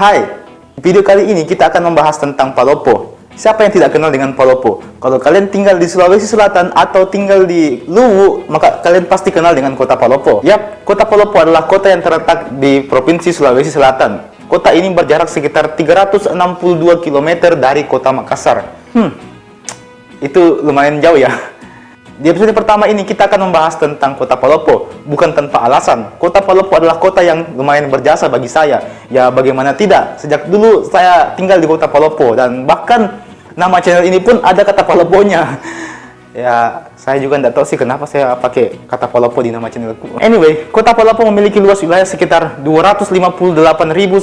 Hai, di video kali ini kita akan membahas tentang Palopo. Siapa yang tidak kenal dengan Palopo? Kalau kalian tinggal di Sulawesi Selatan atau tinggal di Luwu, maka kalian pasti kenal dengan kota Palopo. Yap, kota Palopo adalah kota yang terletak di Provinsi Sulawesi Selatan. Kota ini berjarak sekitar 362 km dari kota Makassar. Itu lumayan jauh ya. Di episode pertama ini kita akan membahas tentang kota Palopo. Bukan tanpa alasan, kota Palopo adalah kota yang lumayan berjasa bagi saya. Ya bagaimana tidak, sejak dulu saya tinggal di kota Palopo. Dan bahkan nama channel ini pun ada kata Paloponya. Ya saya juga tidak tahu sih kenapa saya pakai kata Palopo di nama channelku. Anyway, kota Palopo memiliki luas wilayah sekitar 258.152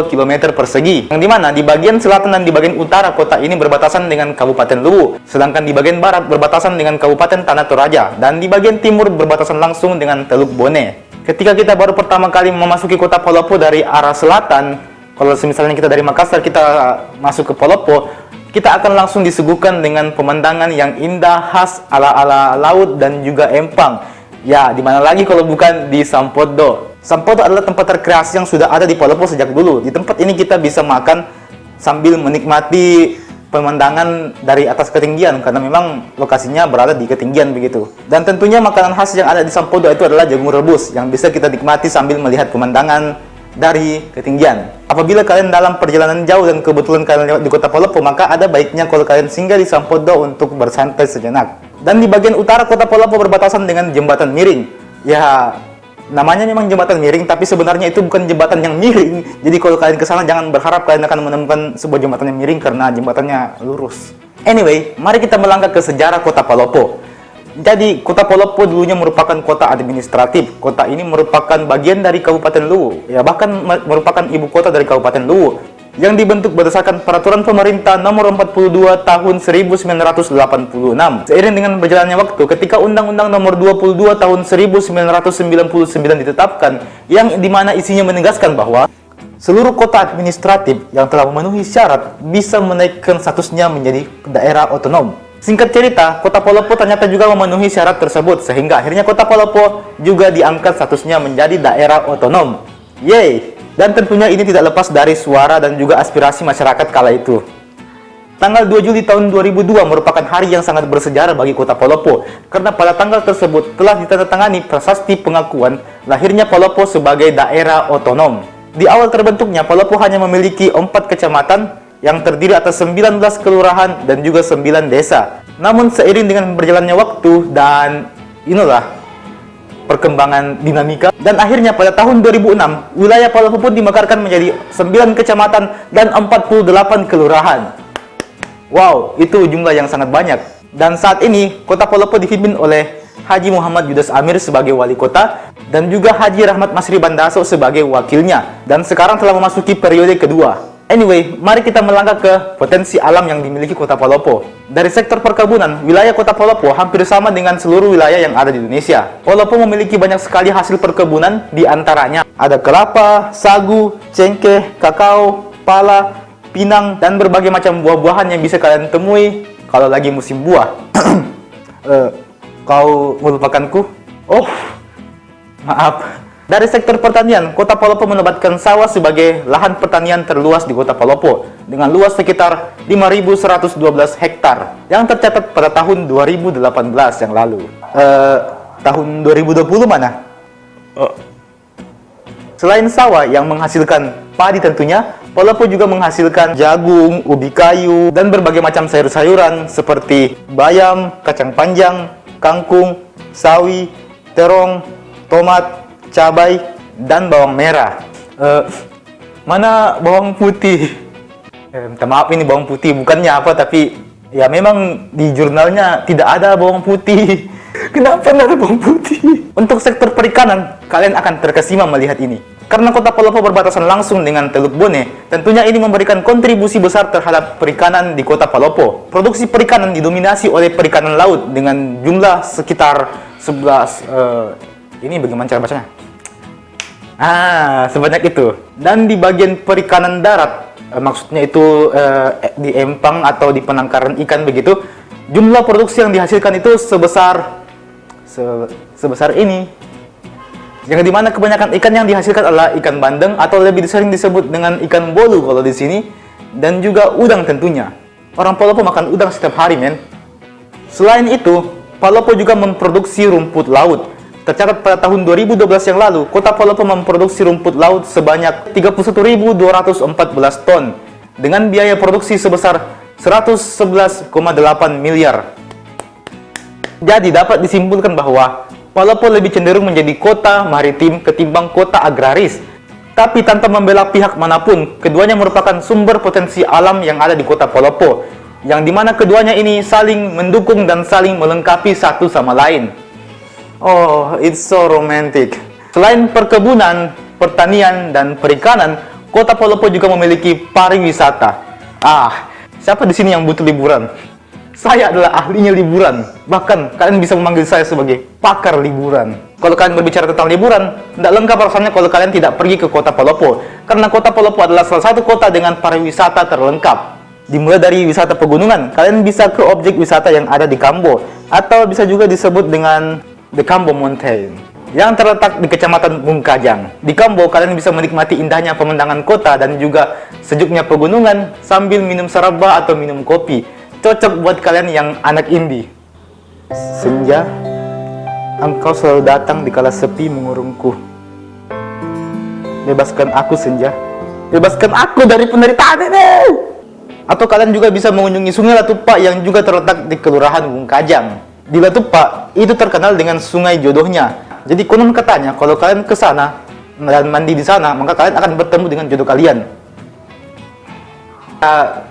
km persegi, yang dimana di bagian selatan dan di bagian utara kota ini berbatasan dengan Kabupaten Luwu, sedangkan di bagian barat berbatasan dengan Kabupaten Tanah Toraja, dan di bagian timur berbatasan langsung dengan Teluk Bone. Ketika kita baru pertama kali memasuki kota Palopo dari arah selatan, kalau misalnya kita dari Makassar kita masuk ke Palopo, kita akan langsung disuguhkan dengan pemandangan yang indah khas ala-ala laut dan juga empang. Ya, di mana lagi kalau bukan di Sampodo. Sampodo adalah tempat rekreasi yang sudah ada di Palopo sejak dulu. Di tempat ini kita bisa makan sambil menikmati pemandangan dari atas ketinggian, karena memang lokasinya berada di ketinggian begitu. Dan tentunya makanan khas yang ada di Sampodo itu adalah jagung rebus yang bisa kita nikmati sambil melihat pemandangan dari ketinggian. Apabila kalian dalam perjalanan jauh dan kebetulan kalian lewat di kota Palopo, maka ada baiknya kalau kalian singgah di Sampodo untuk bersantai sejenak. Dan di bagian utara kota Palopo berbatasan dengan jembatan miring. Ya, namanya memang jembatan miring, tapi sebenarnya itu bukan jembatan yang miring. Jadi kalau kalian ke sana jangan berharap kalian akan menemukan sebuah jembatan yang miring karena jembatannya lurus. Anyway, mari kita melangkah ke sejarah kota Palopo. Jadi, kota Palopo dulunya merupakan kota administratif. Kota ini merupakan bagian dari Kabupaten Luwu, ya bahkan merupakan ibu kota dari Kabupaten Luwu, yang dibentuk berdasarkan Peraturan Pemerintah Nomor 42 Tahun 1986. Seiring dengan berjalannya waktu, ketika Undang-Undang Nomor 22 Tahun 1999 ditetapkan, yang dimana isinya menegaskan bahwa seluruh kota administratif yang telah memenuhi syarat bisa menaikkan statusnya menjadi daerah otonom. Singkat cerita, kota Palopo ternyata juga memenuhi syarat tersebut, sehingga akhirnya kota Palopo juga diangkat statusnya menjadi daerah otonom. Yeay! Dan tentunya ini tidak lepas dari suara dan juga aspirasi masyarakat kala itu. Tanggal 2 Juli tahun 2002 merupakan hari yang sangat bersejarah bagi kota Palopo, karena pada tanggal tersebut telah ditandatangani prasasti pengakuan lahirnya Palopo sebagai daerah otonom. Di awal terbentuknya, Palopo hanya memiliki 4 kecamatan, yang terdiri atas 19 kelurahan dan juga 9 desa. Namun seiring dengan berjalannya waktu dan inilah perkembangan dinamika, dan akhirnya pada tahun 2006 wilayah Palopo pun dimekarkan menjadi 9 kecamatan dan 48 kelurahan. Wow, itu jumlah yang sangat banyak. Dan saat ini kota Palopo dipimpin oleh Haji Muhammad Yudas Amir sebagai wali kota dan juga Haji Rahmat Masri Bandaso sebagai wakilnya, dan sekarang telah memasuki periode kedua. Anyway, mari kita melangkah ke potensi alam yang dimiliki kota Palopo. Dari sektor perkebunan, wilayah kota Palopo hampir sama dengan seluruh wilayah yang ada di Indonesia. Palopo memiliki banyak sekali hasil perkebunan, di antaranya ada kelapa, sagu, cengkeh, kakao, pala, pinang, dan berbagai macam buah-buahan yang bisa kalian temui kalau lagi musim buah. Kau melupakanku? Oh, maaf. Dari sektor pertanian, kota Palopo menobatkan sawah sebagai lahan pertanian terluas di kota Palopo dengan luas sekitar 5.112 hektar yang tercatat pada tahun 2018 yang lalu. Tahun 2020 mana? Selain sawah yang menghasilkan padi tentunya, Palopo juga menghasilkan jagung, ubi kayu, dan berbagai macam sayur-sayuran seperti bayam, kacang panjang, kangkung, sawi, terong, tomat, cabai, dan bawang merah. Mana bawang putih? Minta maaf, ini bawang putih bukannya apa, tapi ya memang di jurnalnya tidak ada bawang putih. Kenapa tidak ada bawang putih? Untuk sektor perikanan, kalian akan terkesima melihat ini. Karena kota Palopo berbatasan langsung dengan Teluk Bone, tentunya ini memberikan kontribusi besar terhadap perikanan di kota Palopo. Produksi perikanan didominasi oleh perikanan laut dengan jumlah sekitar 11 ini bagaimana cara bacanya? Sebanyak itu. Dan di bagian perikanan darat, maksudnya itu di empang atau di penangkaran ikan begitu, jumlah produksi yang dihasilkan itu sebesar ini. Yang dimana kebanyakan ikan yang dihasilkan adalah ikan bandeng atau lebih sering disebut dengan ikan bolu kalau di sini, dan juga udang tentunya. Orang Palopo makan udang setiap hari, men. Selain itu, Palopo juga memproduksi rumput laut. Tercatat pada tahun 2012 yang lalu, kota Palopo memproduksi rumput laut sebanyak 31.214 ton dengan biaya produksi sebesar 111,8 miliar. Jadi dapat disimpulkan bahwa Palopo lebih cenderung menjadi kota maritim ketimbang kota agraris. Tapi tanpa membela pihak manapun, keduanya merupakan sumber potensi alam yang ada di kota Palopo, yang dimana keduanya ini saling mendukung dan saling melengkapi satu sama lain. Oh, it's so romantic. Selain perkebunan, pertanian, dan perikanan, kota Palopo juga memiliki pariwisata. Siapa di sini yang butuh liburan? Saya adalah ahlinya liburan. Bahkan kalian bisa memanggil saya sebagai pakar liburan. Kalau kalian berbicara tentang liburan, tidak lengkap rasanya kalau kalian tidak pergi ke kota Palopo. Karena kota Palopo adalah salah satu kota dengan pariwisata terlengkap. Dimulai dari wisata pegunungan, kalian bisa ke objek wisata yang ada di Kambo, atau bisa juga disebut dengan The Kambo Mountain, yang terletak di Kecamatan Bungkajang. Di Kambo, kalian bisa menikmati indahnya pemandangan kota dan juga sejuknya pegunungan sambil minum saraba atau minum kopi. Cocok buat kalian yang anak indie. Senja, engkau selalu datang di kala sepi mengurungku. Bebaskan aku, senja. Bebaskan aku dari penderitaan ini. Atau kalian juga bisa mengunjungi Sungai Latupa yang juga terletak di Kelurahan Bungkajang. Di Latupa, itu terkenal dengan sungai jodohnya. Jadi konon katanya, kalau kalian ke sana dan mandi di sana, maka kalian akan bertemu dengan jodoh kalian.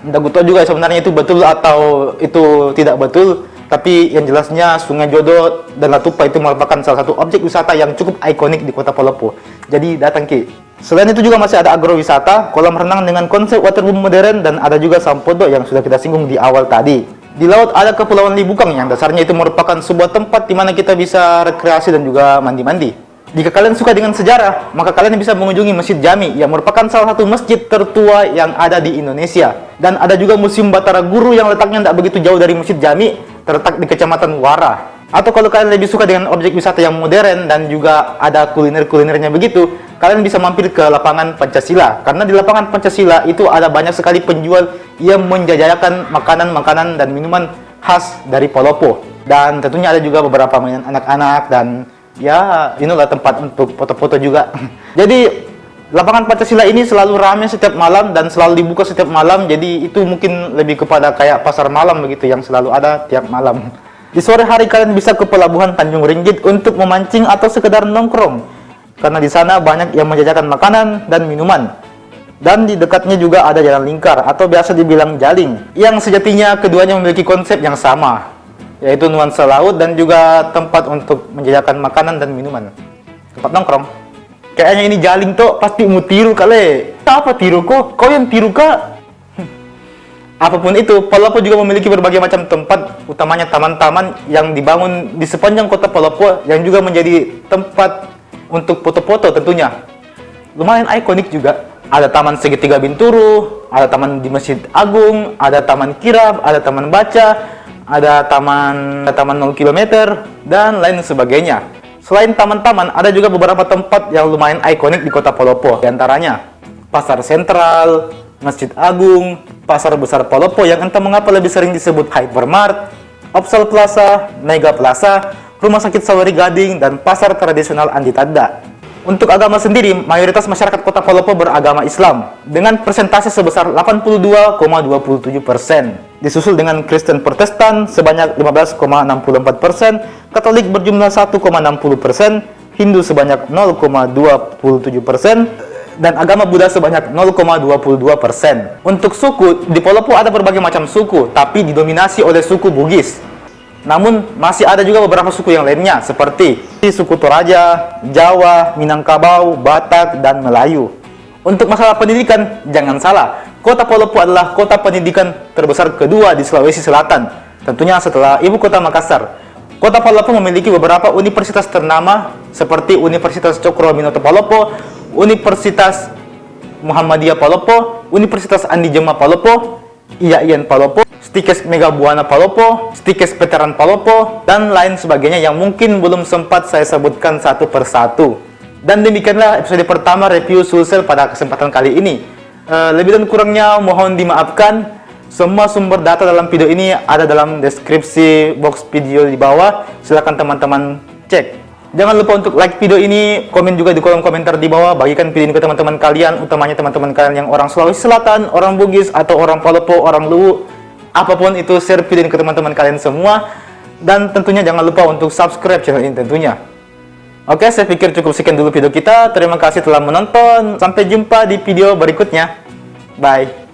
Nggak gue tahu juga sebenarnya itu betul atau itu tidak betul, tapi yang jelasnya Sungai Jodoh dan Latupa itu merupakan salah satu objek wisata yang cukup ikonik di kota Palopo. Jadi datang Ki. Selain itu juga masih ada agrowisata, kolam renang dengan konsep waterboom modern, dan ada juga Sampodo yang sudah kita singgung di awal tadi. Di laut ada Kepulauan Libukang yang dasarnya itu merupakan sebuah tempat di mana kita bisa rekreasi dan juga mandi-mandi. Jika kalian suka dengan sejarah, maka kalian bisa mengunjungi Masjid Jami yang merupakan salah satu masjid tertua yang ada di Indonesia. Dan ada juga Museum Batara Guru yang letaknya tidak begitu jauh dari Masjid Jami, terletak di Kecamatan Wara. Atau kalau kalian lebih suka dengan objek wisata yang modern dan juga ada kuliner-kulinernya begitu, kalian bisa mampir ke lapangan Pancasila. Karena di lapangan Pancasila itu ada banyak sekali penjual yang menjajakan makanan-makanan dan minuman khas dari Palopo. Dan tentunya ada juga beberapa mainan anak-anak dan ya, inilah tempat untuk foto-foto juga. Jadi, lapangan Pancasila ini selalu ramai setiap malam dan selalu dibuka setiap malam. Jadi, itu mungkin lebih kepada kayak pasar malam begitu yang selalu ada tiap malam. Di sore hari kalian bisa ke Pelabuhan Tanjung Ringgit untuk memancing atau sekedar nongkrong. Karena di sana banyak yang menjajakan makanan dan minuman. Dan di dekatnya juga ada Jalan Lingkar atau biasa dibilang Jaling, yang sejatinya keduanya memiliki konsep yang sama, yaitu nuansa laut dan juga tempat untuk menjajakan makanan dan minuman. Tempat nongkrong. Kayaknya ini Jaling tuh pasti mau tiru kali. Apa tiru kok? Kau yang tiru kak? Apapun itu, Palopo juga memiliki berbagai macam tempat, utamanya taman-taman yang dibangun di sepanjang kota Palopo yang juga menjadi tempat untuk foto-foto tentunya. Lumayan ikonik juga. Ada Taman Segitiga Binturu, ada taman di Masjid Agung, ada Taman Kirab, ada Taman Baca, ada taman 0 km, dan lain sebagainya. Selain taman-taman, ada juga beberapa tempat yang lumayan ikonik di kota Palopo. Di antaranya, Pasar Sentral, Masjid Agung, Pasar Besar Palopo yang entah mengapa lebih sering disebut Hypermart, Opsal Plaza, Mega Plaza, Rumah Sakit Sawari Gading, dan Pasar Tradisional Andi Tanda. Untuk agama sendiri, mayoritas masyarakat kota Palopo beragama Islam dengan persentase sebesar 82,27%. Disusul dengan Kristen Protestan sebanyak 15,64%, Katolik berjumlah 1,60%, Hindu sebanyak 0,27%, dan agama Buddha sebanyak 0,22%. Untuk suku, di Palopo ada berbagai macam suku, tapi didominasi oleh suku Bugis. Namun, masih ada juga beberapa suku yang lainnya, seperti suku Toraja, Jawa, Minangkabau, Batak, dan Melayu. Untuk masalah pendidikan, jangan salah, kota Palopo adalah kota pendidikan terbesar kedua di Sulawesi Selatan, tentunya setelah ibu kota Makassar. Kota Palopo memiliki beberapa universitas ternama, seperti Universitas Cokro Aminoto Palopo, Universitas Muhammadiyah Palopo, Universitas Andi Jema Palopo, IAIN Palopo, Stikes Mega Buana Palopo, Stikes Veteran Palopo, dan lain sebagainya yang mungkin belum sempat saya sebutkan satu persatu. Dan demikianlah episode pertama review Sulsel pada kesempatan kali ini. Lebih dan kurangnya mohon dimaafkan. Semua sumber data dalam video ini ada dalam deskripsi box video di bawah. Silahkan teman-teman cek. Jangan lupa untuk like video ini, komen juga di kolom komentar di bawah, bagikan video ini ke teman-teman kalian, utamanya teman-teman kalian yang orang Sulawesi Selatan, orang Bugis, atau orang Palopo, orang Luwu. Apapun itu, share video ini ke teman-teman kalian semua. Dan tentunya jangan lupa untuk subscribe channel ini tentunya. Oke, saya pikir cukup sekian dulu video kita. Terima kasih telah menonton. Sampai jumpa di video berikutnya. Bye.